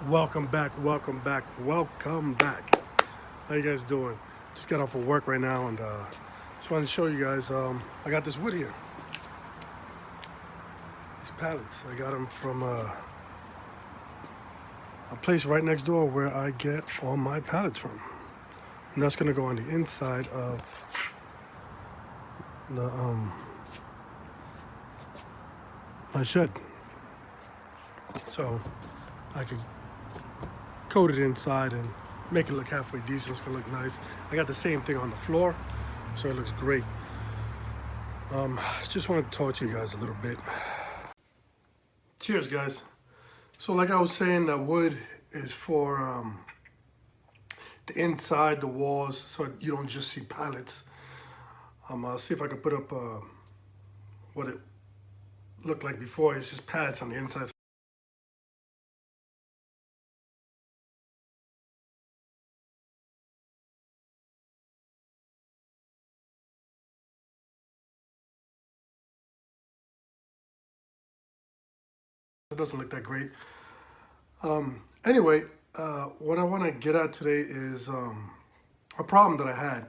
Welcome back, welcome back, welcome back. How you guys doing? Just got off of work right now and just wanted to show you guys. I got this wood here. These pallets. I got them from a place right next door where I get all my pallets from. And that's gonna go on the inside of the my shed. So I could coat it inside and make it look halfway decent. It's gonna look nice. I got the same thing on the floor, so it looks great. Just wanted to talk to you guys a little bit. Cheers, guys. So like I was saying, that wood is for the inside, the walls, so you don't just see pallets. I'll see if I can put up what it looked like before. It's just pallets on the inside. It doesn't look that great. Anyway, what I want to get at today is a problem that I had.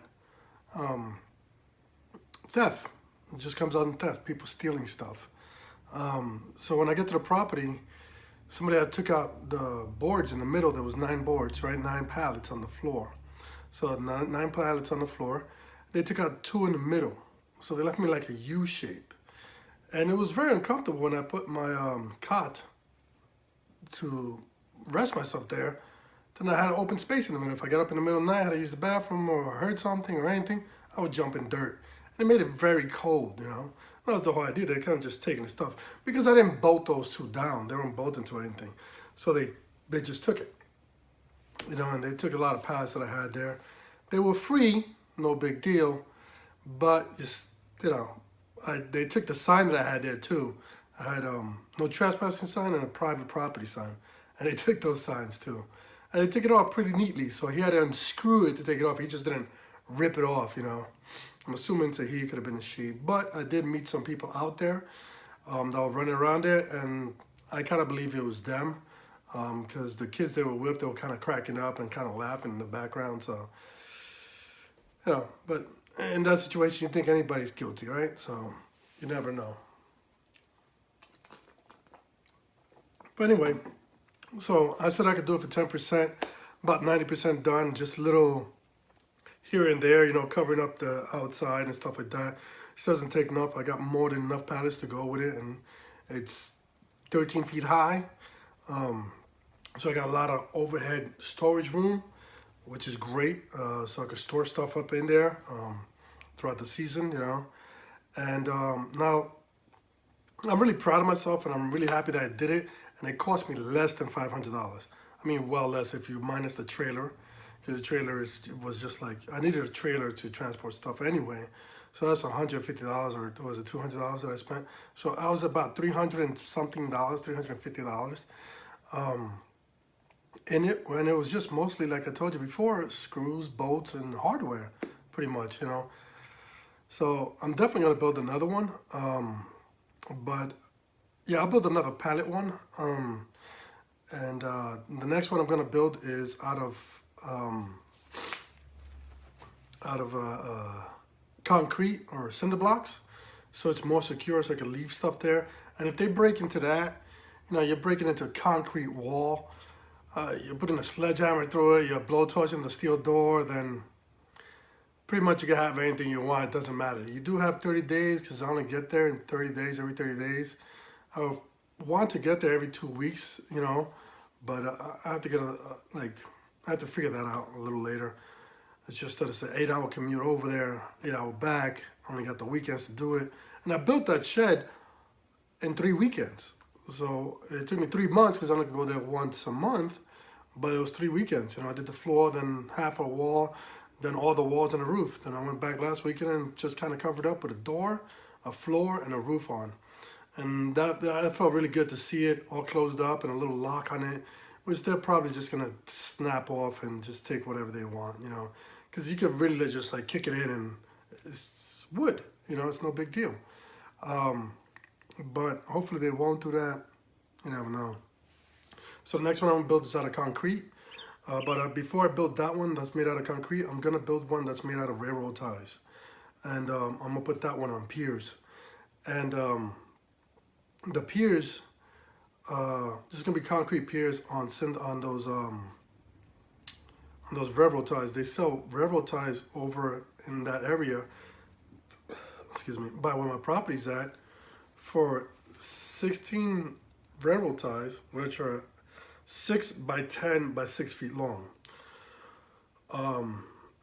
Theft. It just comes out in theft. People stealing stuff. So when I get to the property, somebody had took out the boards in the middle. There was 9 boards, right? 9 pallets on the floor. So nine pallets on the floor. They took out 2 in the middle. So they left me like a U shape. And it was very uncomfortable when I put my cot to rest myself there. Then I had an open space in the middle. If I got up in the middle of the night, I had to use the bathroom or heard something or anything, I would jump in dirt. And it made it very cold, you know. That was the whole idea. They kind of just taking the stuff. Because I didn't bolt those 2 down. They weren't bolted to anything. So they just took it. You know, and they took a lot of pallets that I had there. They were free, no big deal. But just, you know, they took the sign that I had there too. I had no trespassing sign and a private property sign. And they took those signs too. And they took it off pretty neatly. So he had to unscrew it to take it off. He just didn't rip it off, you know. I'm assuming that he could have been a she. But I did meet some people out there that were running around there. And I kind of believe it was them. Because the kids they were with, they were kind of cracking up and kind of laughing in the background. So, you know, but in that situation, you think anybody's guilty, right? So you never know. But anyway, so I said I could do it for 10%, about 90% done, just a little here and there, you know, covering up the outside and stuff like that. It doesn't take enough. I got more than enough pallets to go with it, and it's 13 feet high. So I got a lot of overhead storage room, which is great. So I could store stuff up in there throughout the season, you know. And now I'm really proud of myself, and I'm really happy that I did it. And it cost me less than $500. I mean, well less if you minus the trailer, because the trailer was just like, I needed a trailer to transport stuff anyway. So that's $150, or was it $200 that I spent? So I was about $300 and something, $350. And it was just mostly, like I told you before, screws, bolts, and hardware, pretty much, you know. So I'm definitely gonna build another one. But yeah, I'll build another pallet one. And the next one I'm gonna build is out of concrete or cinder blocks, so it's more secure, so I can leave stuff there. And if they break into that, you know, you're breaking into a concrete wall. You're putting a sledgehammer through it. You're blowtorching the steel door. Then pretty much you can have anything you want. It doesn't matter. You do have 30 days because I only get there in 30 days, every 30 days. I want to get there every 2 weeks, you know, but I have to get I have to figure that out a little later. It's just that it's an 8-hour commute over there, 8-hour back. I only got the weekends to do it. And I built that shed in 3 weekends. So it took me 3 months because I only could go there once a month, but it was 3 weekends. You know, I did the floor, then half a wall, then all the walls and the roof. Then I went back last weekend and just kind of covered up with a door, a floor, and a roof on. And that felt really good to see it all closed up and a little lock on it, which they're probably just gonna snap off and just take whatever they want, you know, because you could really just like kick it in and it's wood, you know, it's no big deal. But hopefully they won't do that. You never know. So the next one I'm gonna build is out of concrete. But before I build that one that's made out of concrete, I'm gonna build one that's made out of railroad ties, and I'm gonna put that one on piers. And the piers, just gonna be concrete piers on those railroad ties. They sell railroad ties over in that area. Excuse me, by where my property's at, for 16 railroad ties, which are 6 by 10 by 6 feet long,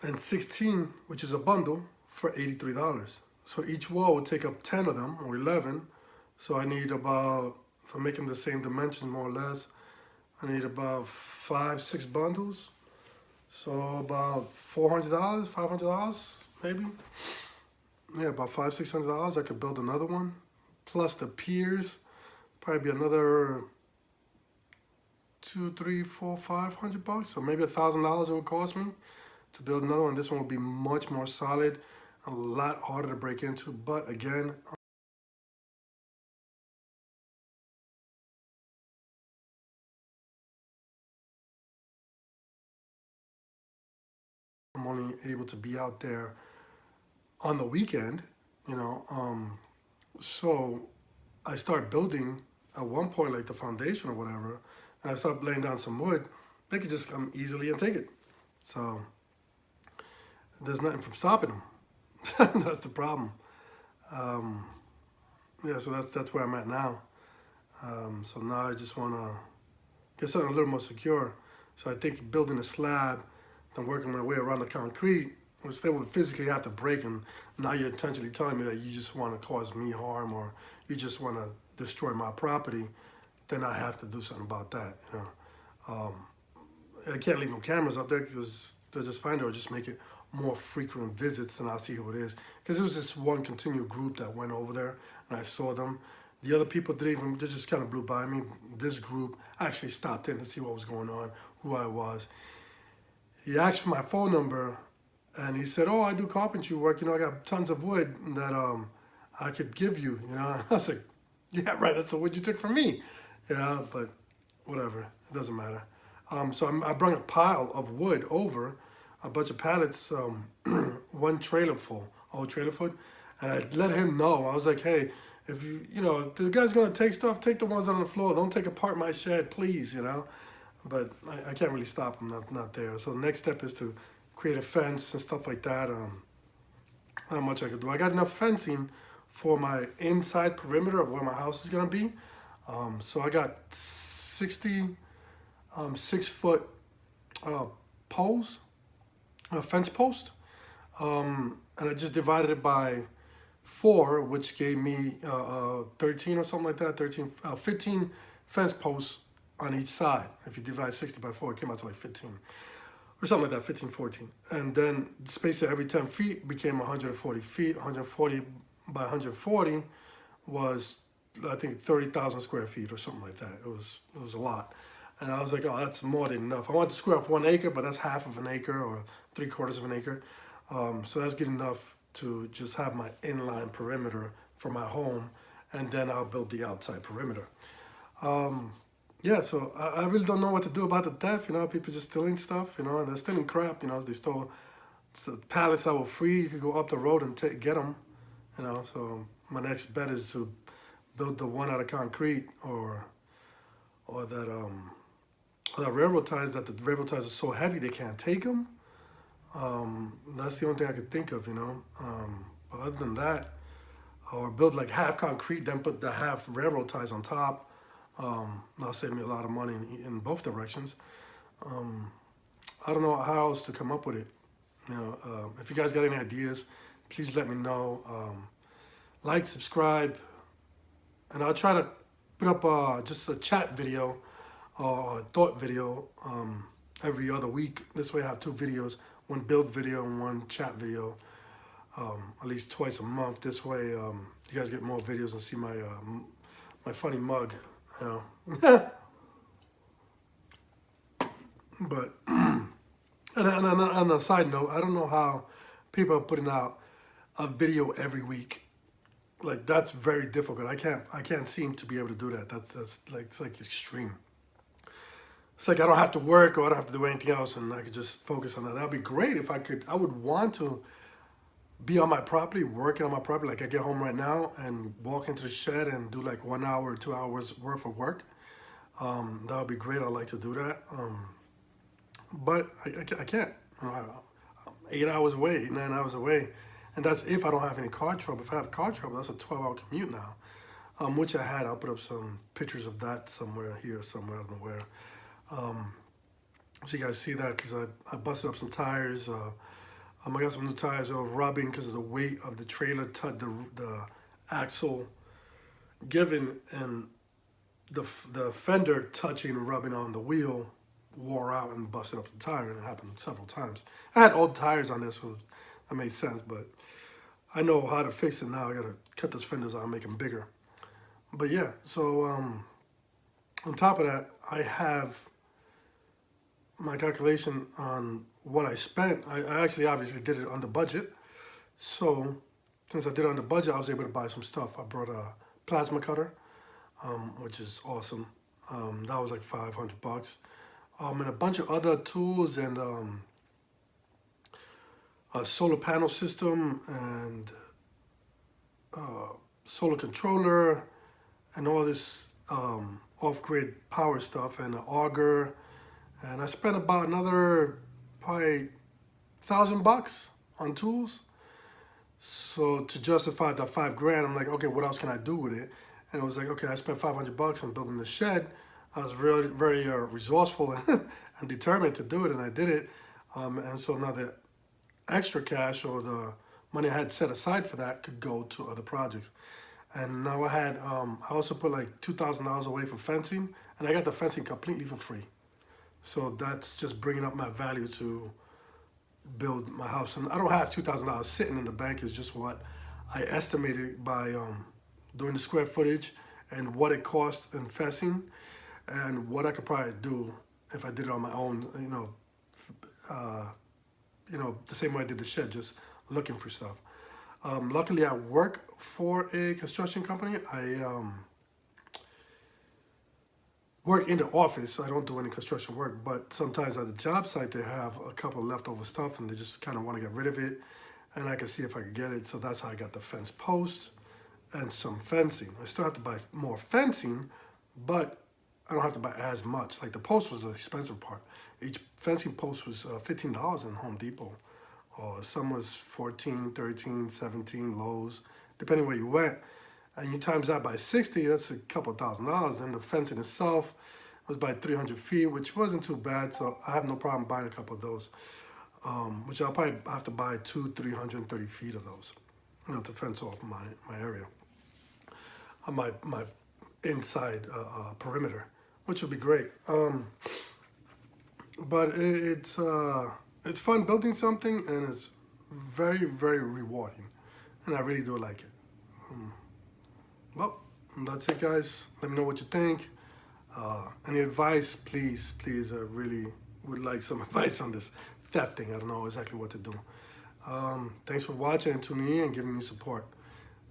and 16, which is a bundle, for $83. So each wall would take up 10 of them, or 11. So I need about, if I'm making the same dimensions more or less, I need about 5, 6 bundles. So about $400, $500 maybe. Yeah, about $500, $600. I could build another one. Plus the piers, probably be another 2, 3, 4, $500. So maybe $1,000 it would cost me to build another one. This one will be much more solid, a lot harder to break into. But again, I'm only able to be out there on the weekend, you know. So I start building at one point, like the foundation or whatever, and I start laying down some wood. They could just come easily and take it. So there's nothing from stopping them. That's the problem. Yeah, so that's where I'm at now. So now I just want to get something a little more secure. So I think building a slab, then working my way around the concrete, which they would physically have to break. And now you're intentionally telling me that you just want to cause me harm, or you just want to destroy my property. Then I have to do something about that. You know, I can't leave no cameras up there because they'll just find it, or just make it more frequent visits, and I'll see who it is. Because there was this one continued group that went over there, and I saw them. The other people didn't even, they just kind of blew by me. This group actually stopped in to see what was going on, who I was. He asked for my phone number, and he said, "Oh, I do carpentry work. You know, I got tons of wood that I could give you." You know, and I was like, "Yeah, right. That's the wood you took from me." You know, but whatever, it doesn't matter. So I brought a pile of wood over, a bunch of pallets, one trailer full, whole trailer full, and I let him know. I was like, "Hey, if if the guy's gonna take stuff, take the ones on the floor. Don't take apart my shed, please." You know, but I can't really stop him. Not there. So the next step is to create a fence and stuff like that. Not much I could do. I got enough fencing for my inside perimeter of where my house is gonna be. So I got 60 6-foot poles, fence post, and I just divided it by 4, which gave me 13 or something like that. 15 fence posts on each side. If you divide 60 by 4, it came out to like 15 or something like that, 15, 14. And then the space of every 10 feet became 140 feet. 140 by 140 was, I think, 30,000 square feet or something like that. It was a lot. And I was like, oh, that's more than enough. I want to square off 1 acre, but that's half of an acre or 3/4 of an acre. So that's good enough to just have my inline perimeter for my home, and then I'll build the outside perimeter. Yeah, so I really don't know what to do about the theft. You know, people just stealing stuff, you know, and they're stealing crap. You know, they stole pallets that were free. You could go up the road and get them, you know. So my next bet is to build the one out of concrete, or that railroad ties, that the railroad ties are so heavy they can't take them. That's the only thing I could think of, you know. But other than that, or build like half concrete, then put the half railroad ties on top. That'll save me a lot of money in both directions. I don't know how else to come up with it. You know, if you guys got any ideas, please let me know. Like, subscribe, and I'll try to put up just a chat video or a thought video every other week. This way I have 2 videos, one build video and one chat video, at least twice a month. This way you guys get more videos and see my funny mug, you know. But and on a side note, I don't know how people are putting out a video every week. Like, that's very difficult. I can't seem to be able to do that. That's like, it's like extreme. it's like I don't have to work or I don't have to do anything else, and I could just focus on that. That'd be great if I could. I would want to be on my property, working on my property. Like I get home right now and walk into the shed and do like 1 hour or 2 hours worth of work. That would be great. I'd like to do that. But I can't. You know, I'm 8 hours away, 9 hours away. And that's if I don't have any car trouble. If I have car trouble, that's a 12-hour commute now. Which I had. I'll put up some pictures of that somewhere here, somewhere, I don't know where. So you guys see that because I busted up some tires. I got some new tires that were rubbing because of the weight of the trailer, the axle giving, and the fender touching and rubbing on the wheel wore out and busted up the tire, and it happened several times. I had old tires on this, so that made sense, but I know how to fix it now. I gotta cut those fenders out and make them bigger. But yeah, so on top of that, I have my calculation on what I spent. I actually obviously did it under budget. So since I did it under budget, I was able to buy some stuff. I brought a plasma cutter, which is awesome. That was like $500. And a bunch of other tools and a solar panel system and solar controller and all this off-grid power stuff and an auger. And I spent about another probably $1,000 on tools. So to justify that $5,000, I'm like, okay, what else can I do with it? And it was like, okay, I spent $500 on building the shed. I was really very resourceful and determined to do it, and I did it. And so now the extra cash or the money I had set aside for that could go to other projects. And now I also put like $2,000 away for fencing, and I got the fencing completely for free. So that's just bringing up my value to build my house. And I don't have $2,000 sitting in the bank. It's just what I estimated by doing the square footage and what it cost in fencing and what I could probably do if I did it on my own, the same way I did the shed, just looking for stuff. Luckily, I work for a construction company. I work in the office. I don't do any construction work, but sometimes at the job site, they have a couple of leftover stuff and they just kind of want to get rid of it. And I can see if I could get it. So that's how I got the fence post and some fencing. I still have to buy more fencing, but I don't have to buy as much. Like the post was the expensive part. Each fencing post was $15 in Home Depot. Or some was $14, $13, $17, Lowe's, depending where you went. And you times that by 60, that's a couple $1,000. And the fencing itself was by 300 feet, which wasn't too bad. So I have no problem buying a couple of those, which I'll probably have to buy 330 feet of those, to fence off my area, my inside perimeter, which would be great. But it's fun building something, and it's very, very rewarding, and I really do like it. Well, that's it, guys. Let me know what you think. Any advice, please, I really would like some advice on this theft thing. I don't know exactly what to do. Thanks for watching and tuning in and giving me support.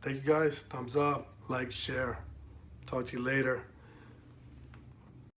Thank you, guys. Thumbs up, like, share. Talk to you later.